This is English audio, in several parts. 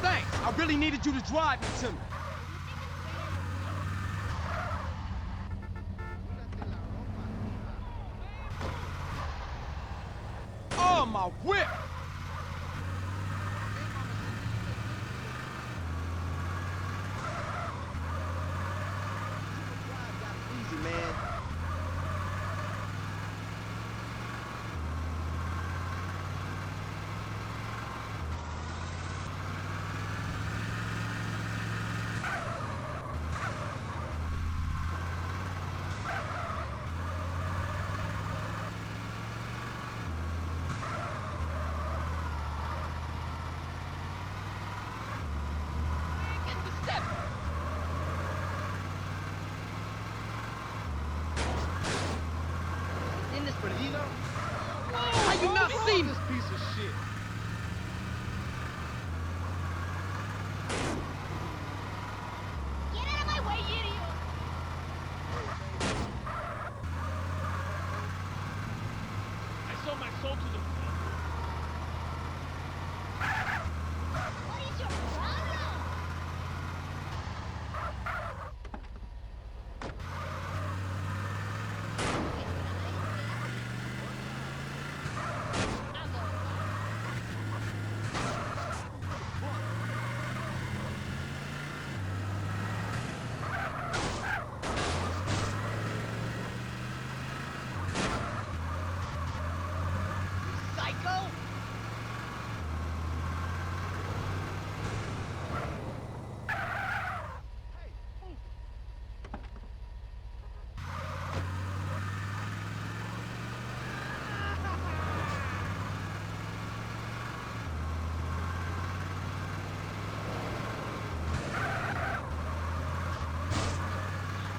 Thanks. I really needed you to drive me to me. Oh, my whip! Easy, man. How you not see me? This piece of shit. Get out of my way, idiot! I sold my soul to the... What is your problem? Psycho!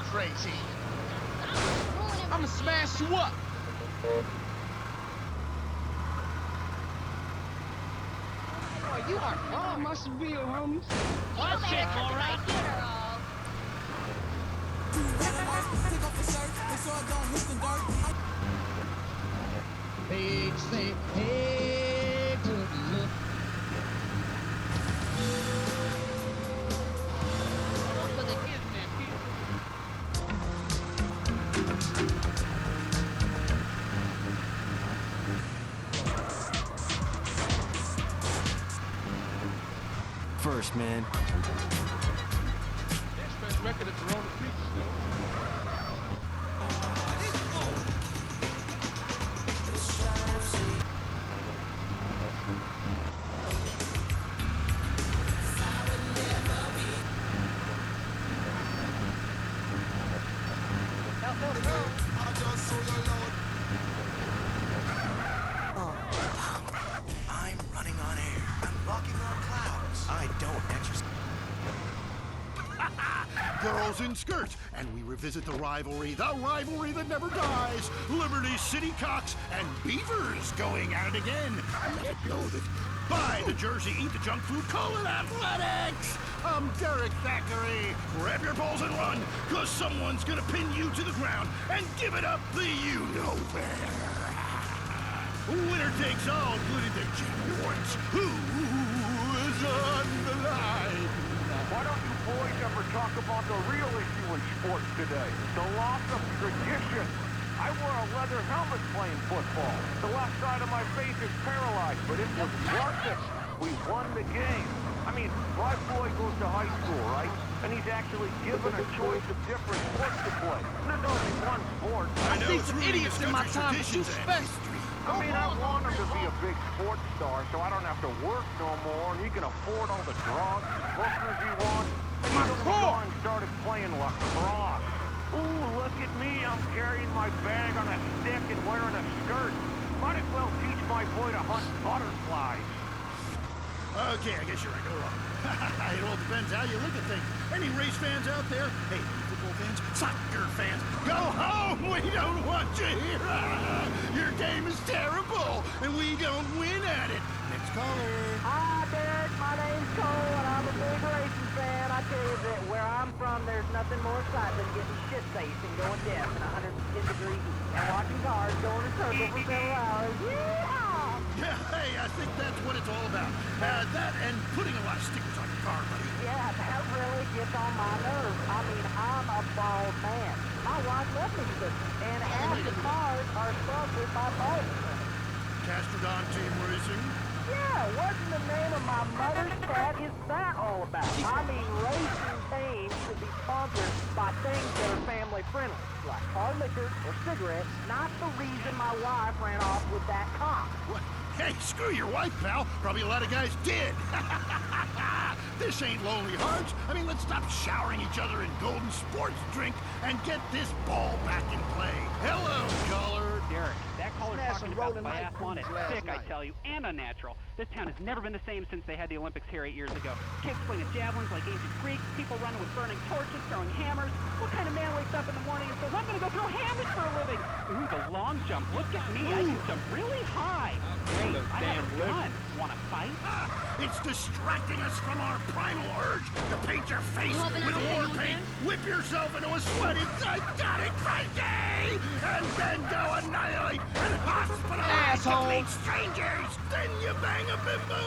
Crazy. I'ma smash you up. Oh, you are wrong. My surreal homies. Watch it, alright? Hey, say, hey, good look. For the kids, man. First, man. Next best record at Verona Pizza Store. I'm running on air. I'm walking on clouds. I don't exercise. Girls in skirts, and we revisit the rivalry that never dies. Liberty City Cocks and Beavers going at it again. Know that. Buy the jersey, eat the junk food, call it athletics. I'm Derek Thackeray. Grab your balls and run, cause someone's gonna pin you to the ground and give it up the you-know-where. Winner takes all, including the champions. Who is on the line? Why don't you boys ever talk about the real issue in sports today? The loss of tradition. I wore a leather helmet playing football. The left side of my face is paralyzed, but it was worth it. We won the game. I mean, my boy goes to high school, right? And he's actually given a choice of different sports to play. There's only one sport. I see some idiots in my time, but you special. I mean, I want him to be a big sports star so I don't have to work no more, and he can afford all the drugs and hookers he wants. And he's only gone and started playing lacrosse. Ooh, look at me, I'm carrying my bag on a stick and wearing a skirt. Might as well teach my boy to hunt butterflies. Okay, I guess you're right. Go along. It all depends how you look at things. Any race fans out there? Hey, football fans, soccer fans, Go home! We don't want you here! Your game is terrible, and we don't win at it! Next caller. Hi, Derek. My name's Cole, and I'm a big racing fan. I tell you that where I'm from, there's nothing more exciting than getting shit-faced and going deaf in 110 degree heat and watching cars going in circles for several hours. Yeehaw! Yeah, hey, I think that's what it's all about. That and putting a lot of stickers on your car, buddy. Yeah, that really gets on my nerves. I mean, I'm a bald man. My wife left me stickers, and half the cars are sponsored by bald. Castrodon Team Racing. Yeah, what's the name of my mother's cat is that all about? I mean, racing teams should be sponsored by things that are family friendly, like hard liquor or cigarettes, not the reason my wife ran off with that cop. What? Hey, screw your wife, pal. Probably a lot of guys did. This ain't Lonely Hearts. I mean, let's stop showering each other in golden sports drink and get this ball back in play. Hello, caller. Derek, that caller's Smash talking some about rolling biathlon is high points sick, I last tell you, and unnatural. This town has never been the same since they had the Olympics here 8 years ago. Kids swinging javelins like ancient Greeks, people running with burning torches, throwing hammers. What kind of man wakes up in the morning and says, I'm gonna go throw hammers for a living? Ooh, the long jump. Look at me, I can jump really high. Great, I have a gun. Wanna fight? It's distracting us from our primal urge to paint your face You hoping I with can war hang you paint, again? whip yourself into a sweaty, psychotic crazy, and then go annihilate and hospitalize Asshole. complete strangers. Then you bang a bimbo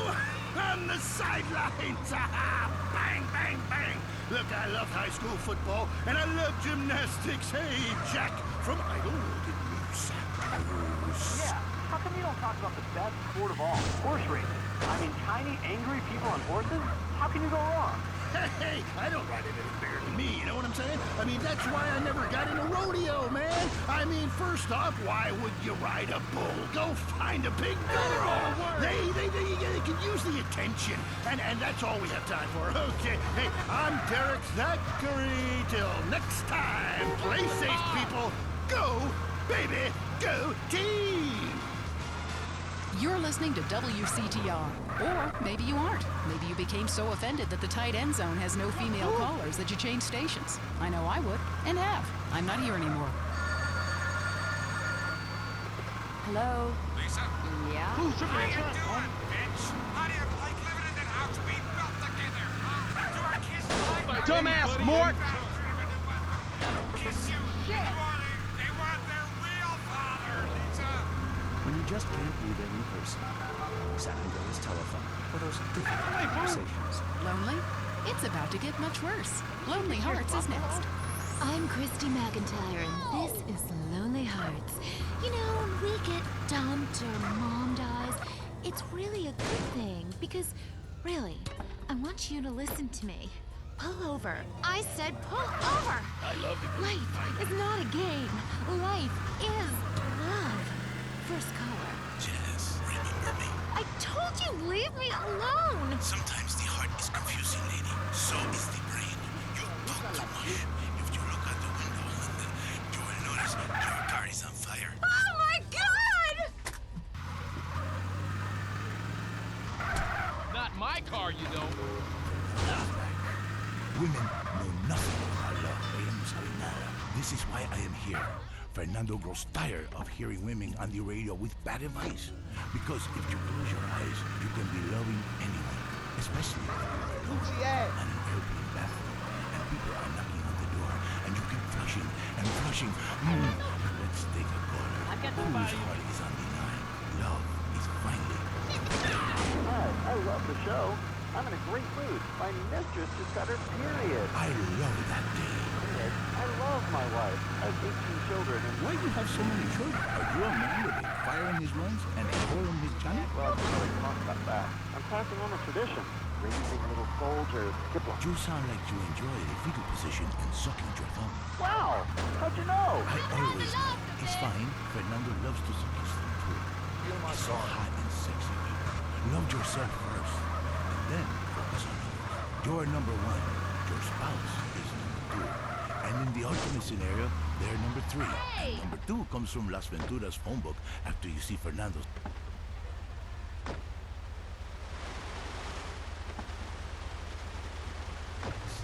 on the sidelines. Bang, bang, bang. Look, I love high school football, and I love gymnastics. Hey, Jack from Idlewood in Moose. Yeah, how come you don't talk about the best sport of all, horse racing? I mean, tiny, angry people on horses? How can you go wrong? Hey, I don't ride anything bigger than me, you know what I'm saying? I mean, that's why I never got in a rodeo, man. I mean, first off, why would you ride a bull? Go find a big girl. They can use the attention, and that's all we have time for. Okay, hey, I'm Derek Thackeray. Till next time, play safe, people. Go, baby, go team! You're listening to WCTR. Or maybe you aren't. Maybe you became so offended that the tight end zone has no female callers that you changed stations. I know I would, and have. I'm not here anymore. Hello? Lisa? Yeah? Who's your How you doing, bitch? How do you like living in that house we built together, huh? Do our kids like Dumbass, Mort! Kiss you. They want their real father, Lisa. When you just can't be there in person. San Andreas telephone for those difficult conversations. Lonely? It's about to get much worse. Lonely Hearts is next. I'm Christy McIntyre, and this is Lonely Hearts. You know, when we get dumped or mom dies, it's really a good thing, because, really, I want you to listen to me. Pull over. I said pull over! I love it. Life is not a game. Life is love. First caller. Jess, remember me? I told you, leave me alone! Sometimes the heart is confusing, lady. So is the brain. You talk too much. If you look out the window, you will notice your car is on fire. Oh my God! Not my car, you know. Women know nothing about love. Ella no sabe nada. This is why I am here. Fernando grows tired of hearing women on the radio with bad advice. Because if you close your eyes, you can be loving anyone, especially if you're alone on an airplane bathroom and people are knocking on the door and you keep flushing and flushing. Let's take a caller whose heart is on the line. Love is finally. Hi, I love the show. I'm in a great mood. My mistress just got her period. I love that day. I love my wife. I have 18 children, and Why do you have so many children? Are you a man with a fire in his lungs and a hole in his tummy? well, I don't really talk about that. I'm passing on a tradition. Raising little soldiers. Diplo. You sound like you enjoy the fetal position and sucking your thumb. Wow! How'd you know? I always know. It's fine. Fernando loves to suck his thumb too. He's so hot and sexy. Love yourself first, and then focus on others. You're number one. Your spouse is number two. And in the ultimate scenario, they're number three. Hey! And number two comes from Las Venturas phone book after you see Fernando's.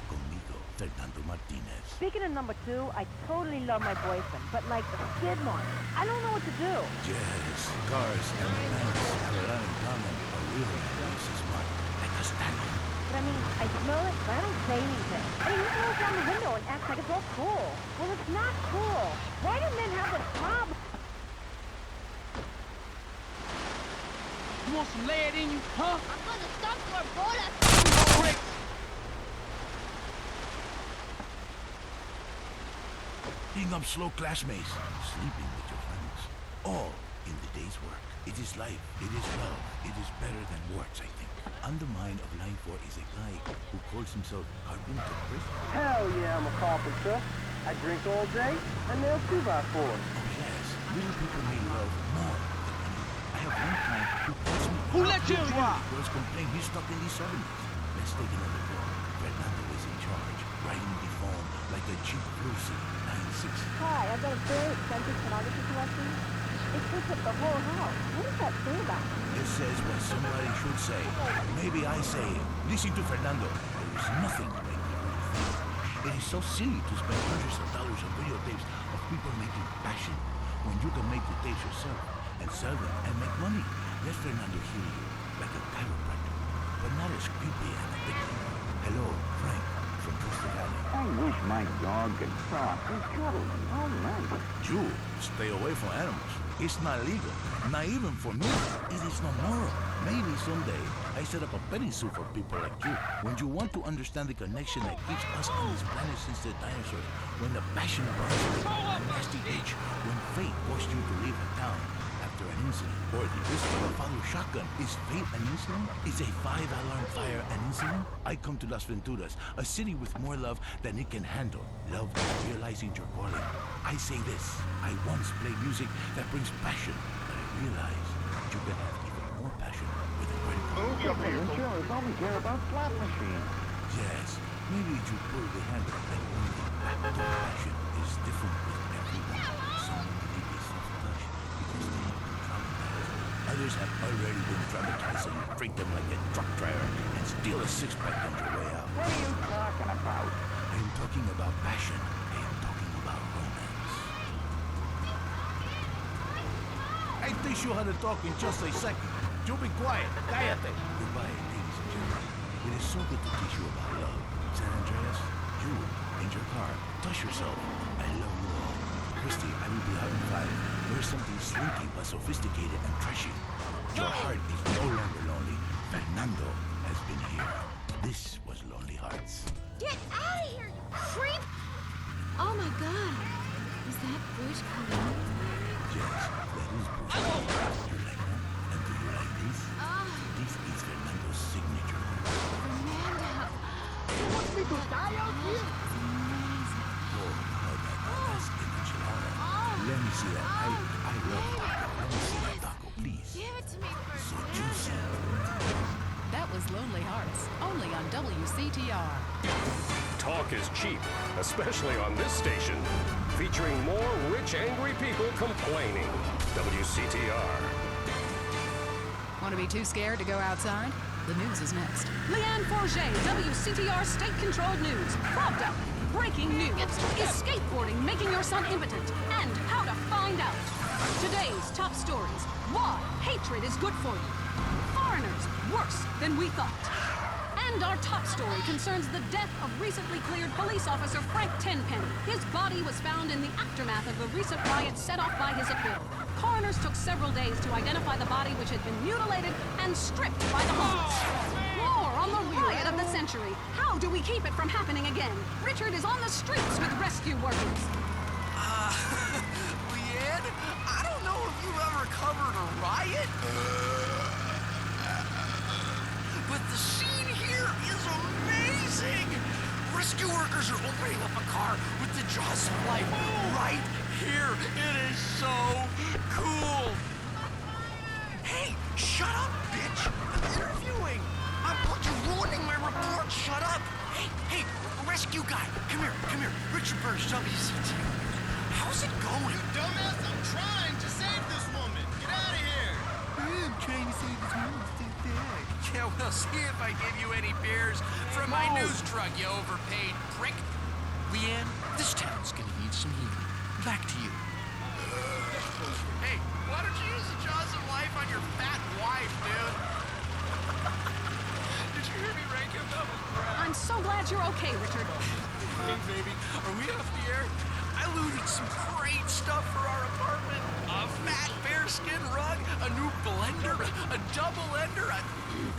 Conmigo, Fernando Martinez. Speaking of number 2, I totally love my boyfriend, but like the skid mark, I don't know what to do. Yes, cars and plants have a lot in common. A really nice is mud, like a statue. But I mean, I smell it, but I don't say anything. I mean, he rolls down the window and acts like it's all cool. Well, it's not cool. Why do men have this problem? You want some lead in you, huh? I'm gonna stop your bullet. Break. Being up slow classmates, sleeping with your friends, all in the day's work. It is life, it is love, it is better than words, I think. On the mind of line 4 is a guy who calls himself Carpenter Chris. Hell yeah, I'm a carpenter. I drink all day and nail 2x4s. Oh yes, little people may love more than money. I have one client who calls me. Who let you drive? Girls complain he's stuck in the 70s. Let's take another call. Fernando is in charge, riding the phone like a cheap Lucy 96. Hi, I've got a very expensive photography collection. It takes up the whole house. What does that say about me? It says what somebody should say. Maybe I say it. Listen to Fernando. There is nothing to make me really think. It is so silly to spend hundreds of dollars on videotapes of people making passion when you can make the tapes yourself and sell them and make money. Let Fernando hear you like a chiropractor, but not as creepy and addictive. Hello, Frank from Costa Valley. I wish my dog could stop and cuddle me all night. You stay away from animals. It's not legal, not even for me. It is not moral. Maybe someday I set up a petting zoo for people like you. When you want to understand the connection that keeps us on this planet since the dinosaurs, when the passion burns with a nasty itch, when fate forced you to leave a town after an incident, or the risk of a father shotgun. Is fate an incident? Is a 5-alarm fire an incident? I come to Las Venturas, a city with more love than it can handle. Love is realizing your calling. I say this, I once played music that brings passion, but I realized you can have even more passion with a credit card. Insurers only care about slot machines. Yes, maybe you pull the handle and only the passion is different with everyone. Some need a soft touch because they have been traumatized. Others have already been traumatized and you treat them like a truck driver and steal a six-pack on your way out. What are you talking about? I am talking about passion. I am talking about romance. I teach you how to talk in just a second. You be quiet. Cállate. Goodbye, ladies and gentlemen. It is so good to teach you about love. San Andreas, you, in your car, touch yourself. I love you all. Christy, I will be out in 5. Wear something slinky but sophisticated and trashy. Your heart is no longer lonely. Fernando has been here. This was Lonely Hearts. Get out of here, you creep! Oh my god. Is that Bush Khalifa? Yes, that is Bush. You like that? And do you like this? This is Fernando's signature. Fernando. You want me to die out here? Oh, that's an enchilada. Let me see that. I love taco. Let me see that taco, please. Give it to me first. So juicy. That was Lonely Hearts, only on WCTR. Talk is cheap, especially on this station. Featuring more rich, angry people complaining. WCTR. Want to be too scared to go outside? The news is next. Leanne Forget, WCTR state-controlled news. Propped up. Breaking news. Is skateboarding making your son impotent? And how to find out. Today's top stories. Why hatred is good for you. Foreigners worse than we thought. And our top story concerns the death of recently cleared police officer Frank Tenpenny. His body was found in the aftermath of the recent riot set off by his acquittal. Coroners took several days to identify the body, which had been mutilated and stripped by the homeless. More on the riot of the century. How do we keep it from happening again? Richard is on the streets with rescue workers. Leanne, I don't know if you've ever covered a riot, but the scene here is amazing! Rescue workers are opening up a car with the jaws of life right here. It is so cool! Hey, shut up, bitch! I'm interviewing! You're ruining my report! Shut up! Hey, rescue guy! Come here. Richard Burge, WCTR. How's it going? Dumbass, I'm trying to save this woman. Get out of here. I'm trying to save this woman. Yeah, well, see if I give you any beers from my news truck, you overpaid prick. Leanne, this town's gonna need some healing. Back to you. Hey, why don't you use the jaws of life on your fat wife, dude? Did you hear me rank him? That was crap. I'm so glad you're okay, Richard. Hey, baby, are we off the air? I looted some great stuff for our apartment. A fat bearskin rug, a new blender, a double ender,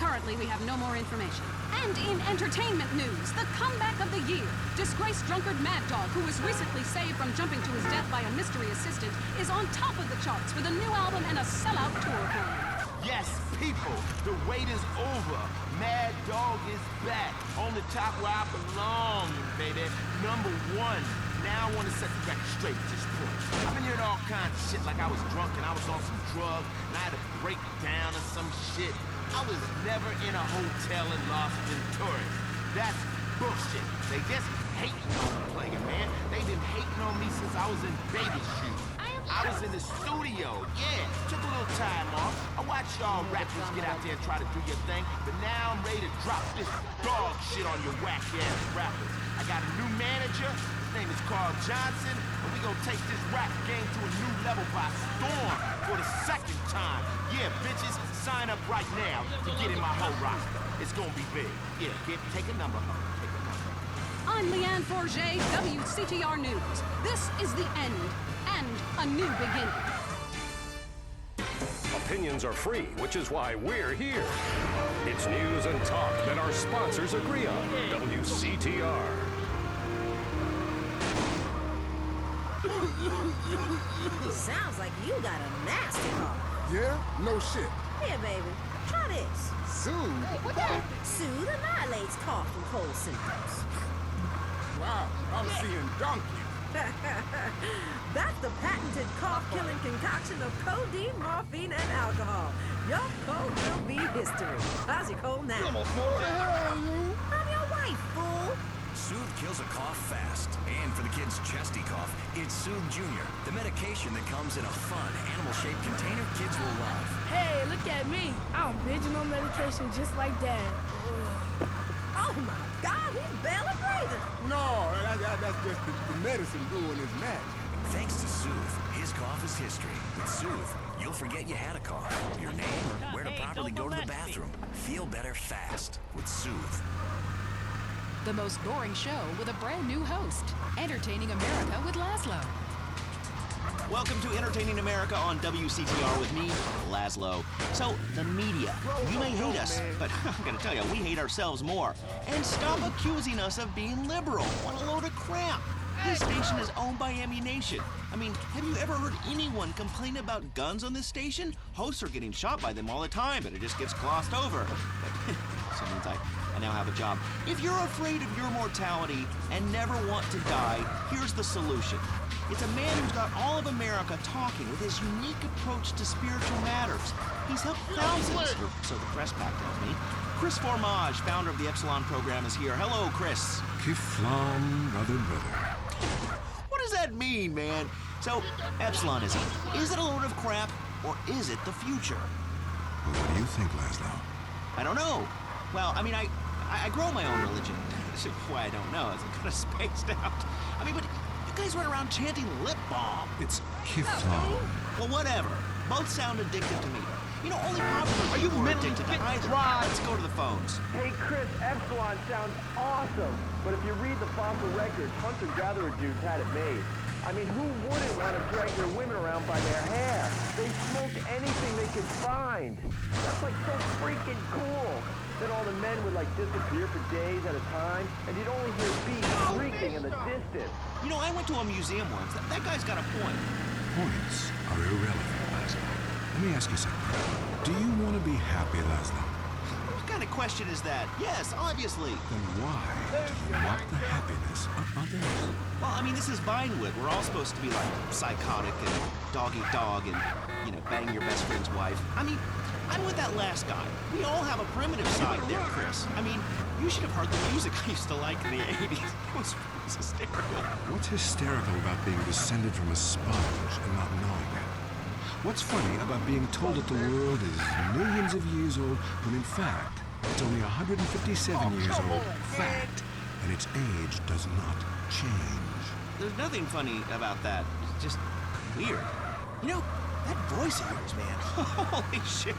Currently, we have no more information. And in entertainment news, the comeback of the year. Disgraced drunkard Mad Dog, who was recently saved from jumping to his death by a mystery assistant, is on top of the charts with a new album and a sellout tour plan. Yes, people, the wait is over. Mad Dog is back. On the top where I belong, baby. Number one. Now I want to set the record straight at this point. I've been hearing all kinds of shit like I was drunk and I was on some drugs and I had to break down or some shit. I was never in a hotel in Los Venturas. That's bullshit. They just hating on the player, man. They've been hating on me since I was in baby shoes. I was in the studio, yeah. Took a little time off. I watched y'all rappers get out there and try to do your thing, but now I'm ready to drop this dog shit on your whack-ass rappers. I got a new manager. His name is Carl Johnson, and we gonna take this rap game to a new level by storm for the second time. Yeah, bitches, sign up right now to get in my whole roster. It's gonna be big. Yeah, take a number, ho. Take a number. I'm Leanne Forget, WCTR News. This is the end and a new beginning. Opinions are free, which is why we're here. It's news and talk that our sponsors agree on. WCTR. Sounds like you got a nasty cough. Yeah? No shit. Here, baby. Try this. Soothe? Soothe annihilates cough and cold symptoms. Wow, I'm seeing donkey. That's the patented cough-killing concoction of codeine, morphine, and alcohol. Your cold will be history. How's your cold now? What the hell, you? I'm your wife, fool. Soothe kills a cough fast. And for the kid's chesty cough, it's Soothe Jr., the medication that comes in a fun, animal-shaped container kids will love. Hey, look at me. I'm binging on medication just like Dad. Oh, my God, he's barely breathing. No, that's just the medicine doing his magic. Thanks to Soothe, his cough is history. With Soothe, you'll forget you had a cough, your name, or where to properly go to the bathroom. Feel better fast with Soothe. The most boring show with a brand new host. Entertaining America with Laszlo. Welcome to Entertaining America on WCTR with me, Laszlo. So, the media. You may hate us, but I'm gonna tell you, we hate ourselves more. And stop accusing us of being liberal. What a load of crap. This station is owned by Ammu-Nation. I mean, have you ever heard anyone complain about guns on this station? Hosts are getting shot by them all the time, but it just gets glossed over. So means I now have a job. If you're afraid of your mortality and never want to die, here's the solution. It's a man who's got all of America talking with his unique approach to spiritual matters. He's helped thousands, or so the press pack tells me. Chris Formage, founder of the Epsilon program, is here. Hello, Chris. Kiflam, brother. What does that mean, man? So, Epsilon is it a load of crap, or is it the future? Well, what do you think, Laszlo? I don't know. Well, I mean, I grow my own religion. That's why I don't know. It's kind of spaced out. I mean, but you guys run around chanting lip balm. It's Kiflam. Well, whatever. Both sound addictive to me. You know, only popular people are addicted to either. Let's go to the phones. Hey, Chris, Epsilon sounds awesome. But if you read the fossil records, hunter-gatherer dudes had it made. I mean, who wouldn't want to drag their women around by their hair? They smoked anything they could find. That's like so freaking cool. Then all the men would like disappear for days at a time, and you'd only hear bees shrieking in the distance. You know, I went to a museum once. That guy's got a point. Points are irrelevant, Laszlo. Let me ask you something. Do you want to be happy, Laszlo? What kind of question is that? Yes, obviously. Then why do you want the happiness of others? Well, I mean, this is Vinewood. We're all supposed to be like psychotic and dog-eat-dog and, you know, bang your best friend's wife. I mean, I'm with that last guy. We all have a primitive side there, Chris. I mean, you should have heard the music I used to like in the 80s. It was hysterical. What's hysterical about being descended from a sponge and not knowing it? What's funny about being told that the world is millions of years old when in fact it's only 157 years old? Fact. And its age does not change. There's nothing funny about that. It's just weird. You know, that voice of yours, man. Holy shit.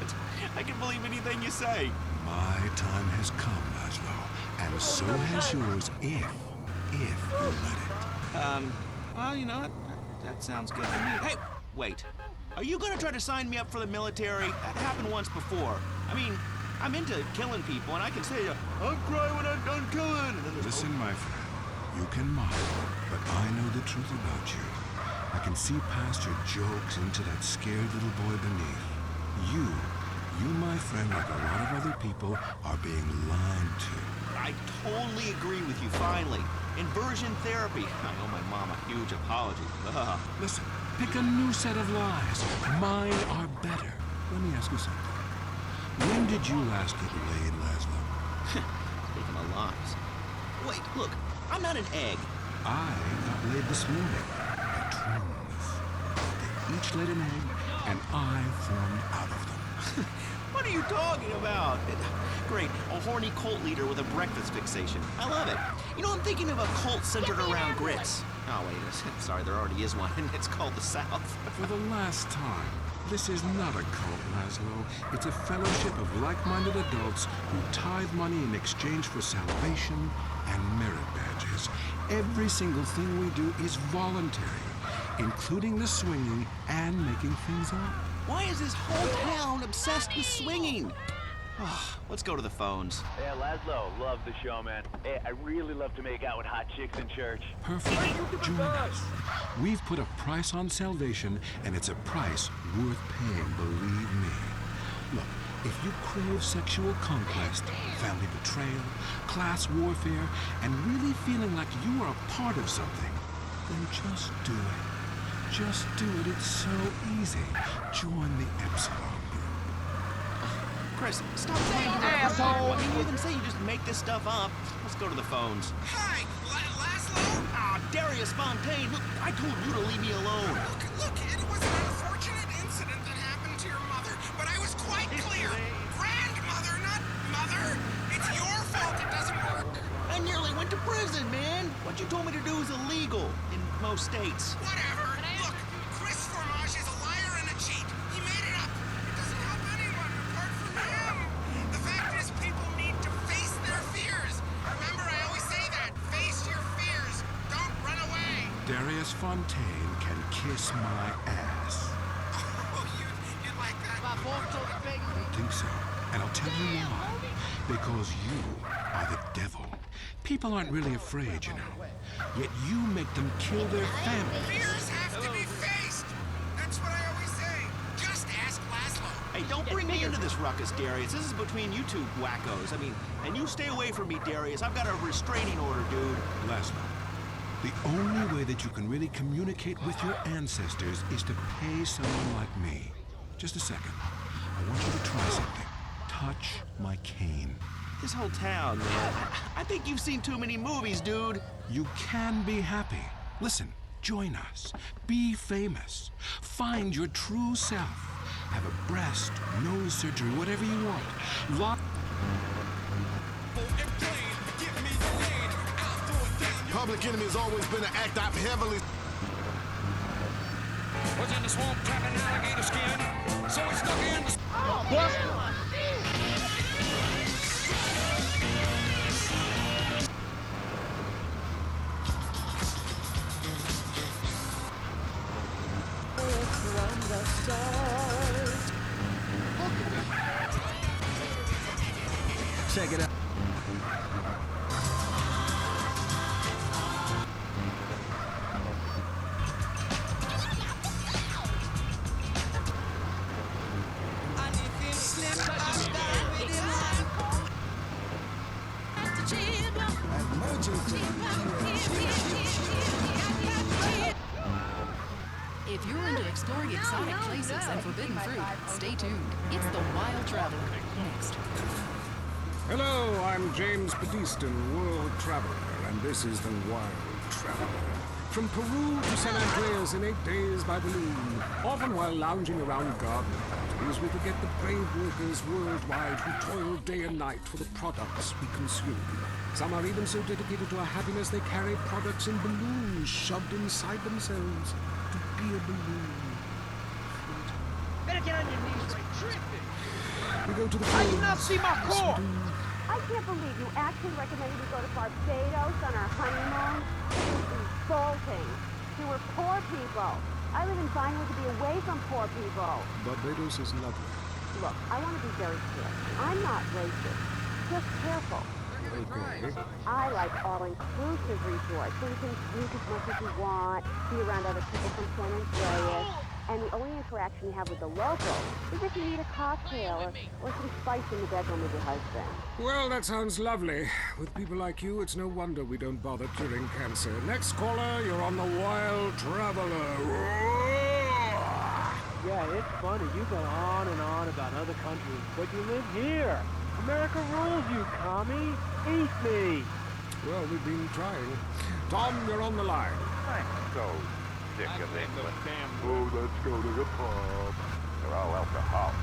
I can believe anything you say. My time has come, Laszlo, and so has yours if you let it. Well, you know what? That sounds good to me. Hey, wait. Are you gonna try to sign me up for the military? That happened once before. I mean, I'm into killing people, and I can say, I'll cry when I'm done killing. And then there's Listen, my friend, you can mock, but I know the truth about you. I can see past your jokes into that scared little boy beneath. You, my friend, like a lot of other people, are being lied to. I totally agree with you, finally. Inversion therapy. I owe my mom a huge apology. Ugh. Listen, pick a new set of lies. Mine are better. Let me ask you something. When did you last get laid, Laszlo? Speaking of lies. Wait, look, I'm not an egg. I got laid this morning by twins. They each laid an egg, and I formed out of them. What are you talking about? Great, a horny cult leader with a breakfast fixation. I love it. You know, I'm thinking of a cult centered around grits. Oh, wait, sorry, there already is one, and it's called the South. For the last time, this is not a cult, Laszlo. It's a fellowship of like-minded adults who tithe money in exchange for salvation and merit badges. Every single thing we do is voluntary, including the swinging and making things up. Why is this whole town obsessed with swinging? Let's go to the phones. Yeah, Laszlo, love the show, man. Hey, I really love to make out with hot chicks in church. Perfect. Join us. We've put a price on salvation, and it's a price worth paying, believe me. Look, if you crave sexual conquest, family betrayal, class warfare, and really feeling like you are a part of something, then just do it. Just do it. It's so easy. Join the Epsilon group. Chris, stop playing with that asshole. I mean, you even say you just make this stuff up. Let's go to the phones. Hi, Laszlo? Darius Fontaine, look, I told you to leave me alone. Look, it was an unfortunate incident that happened to your mother, but I was quite clear. Grandmother, not mother. It's your fault it doesn't work. I nearly went to prison, man. What you told me to do is illegal in most states. Whatever. Look, Chris Fromage is a liar and a cheat. He made it up. It doesn't help anyone apart from him. The fact is, people need to face their fears. Remember, I always say that. Face your fears. Don't run away. Darius Fontaine can kiss my ass. Oh, you like that? I don't think so. And I'll tell you why. Because you are the devil. People aren't really afraid, you know. Yet you make them kill their families. Fears have to be faced. That's what I always say. Just ask Laszlo. Hey, don't bring me into this ruckus, Darius. This is between you two wackos. I mean, and you stay away from me, Darius. I've got a restraining order, dude. Laszlo, the only way that you can really communicate with your ancestors is to pay someone like me. Just a second. I want you to try something. Touch my cane. This whole town, man. I think you've seen too many movies, dude. You can be happy. Listen, join us. Be famous. Find your true self. Have a breast, nose surgery, whatever you want. Public Enemy has always been an act I've heavily... Was in the swamp trapping alligator skin, so it's stuck in the... Oh, Buster! Check it out. If you're into exploring exotic places and forbidden fruit, stay tuned. It's The Wild Traveler. Next. Hello, I'm James Padiston, World Traveler, and this is The Wild Traveler. from Peru to San Andreas in 8 days by balloon, often while lounging around garden parties, we forget the brave workers worldwide who toil day and night for the products we consume. Some are even so dedicated to our happiness they carry products in balloons shoved inside themselves to be a balloon. Better get on your knees, right? Tripping. We go to the How you not see my Yes, we core? do. I can't believe you actually recommended we go to Barbados on our honeymoon. This is insulting. We were poor people. I live in Vinewood to be away from poor people. Barbados is lovely. Look, I want to be very clear. I'm not racist. Just careful. Okay. I like all-inclusive resorts, where you can drink as much as you want, be around other people from San Andreas, and the only interaction you have with the locals is if you need a cocktail or some spice in the bedroom with your husband. Well, that sounds lovely. With people like you, it's no wonder we don't bother curing cancer. Next caller, you're on the Wild Traveler. Yeah, it's funny. You go on and on about other countries, but you live here. America rules, you commie. Eat me. Well, we've been trying. Tom, you're on the line. I'm so sick of England. Oh, let's go to the pub. They're all alcohol.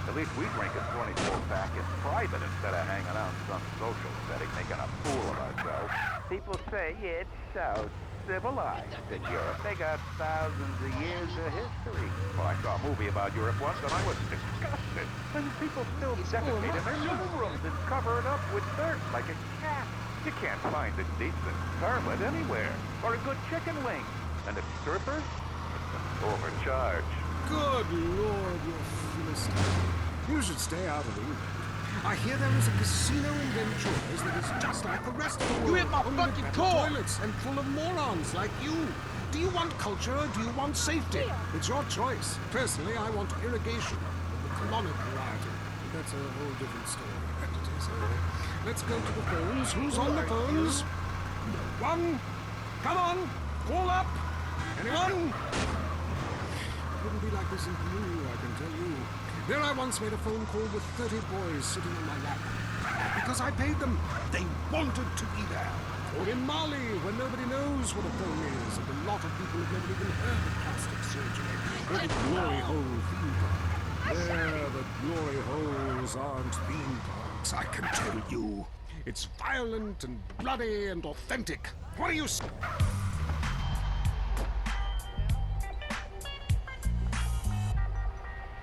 At least we drink a 24-pack in private instead of hanging out in some social setting making a fool of ourselves. People say it's so civilized in Europe. They got thousands of years of history. Well, I saw a movie about Europe once and I was disgusted. And people still defecate in their living rooms and cover it up with dirt like a cat. You can't find a decent toilet anywhere. Or a good chicken wing. And the strippers? Overcharged. Good Lord, you're Philistine. You should stay out of England. I hear there is a casino in Venturas that is just like the rest of the world. You hit my only fucking with core! toilets and full of morons like you. Do you want culture or do you want safety? It's your choice. Personally, I want irrigation of the colonic variety. But that's a whole different story. So let's go to the phones. Who's on the phones? No one. Come on, call up. Anyone? It wouldn't be like this in Peru, I can tell you. There I once made a phone call with 30 boys sitting on my lap. Because I paid them. They wanted to be there. Or in Mali, where nobody knows what a phone is, and a lot of people have never even heard of plastic surgery. Or the glory hole theme park. There, the glory holes aren't theme parks, I can tell you. It's violent and bloody and authentic. What do you say?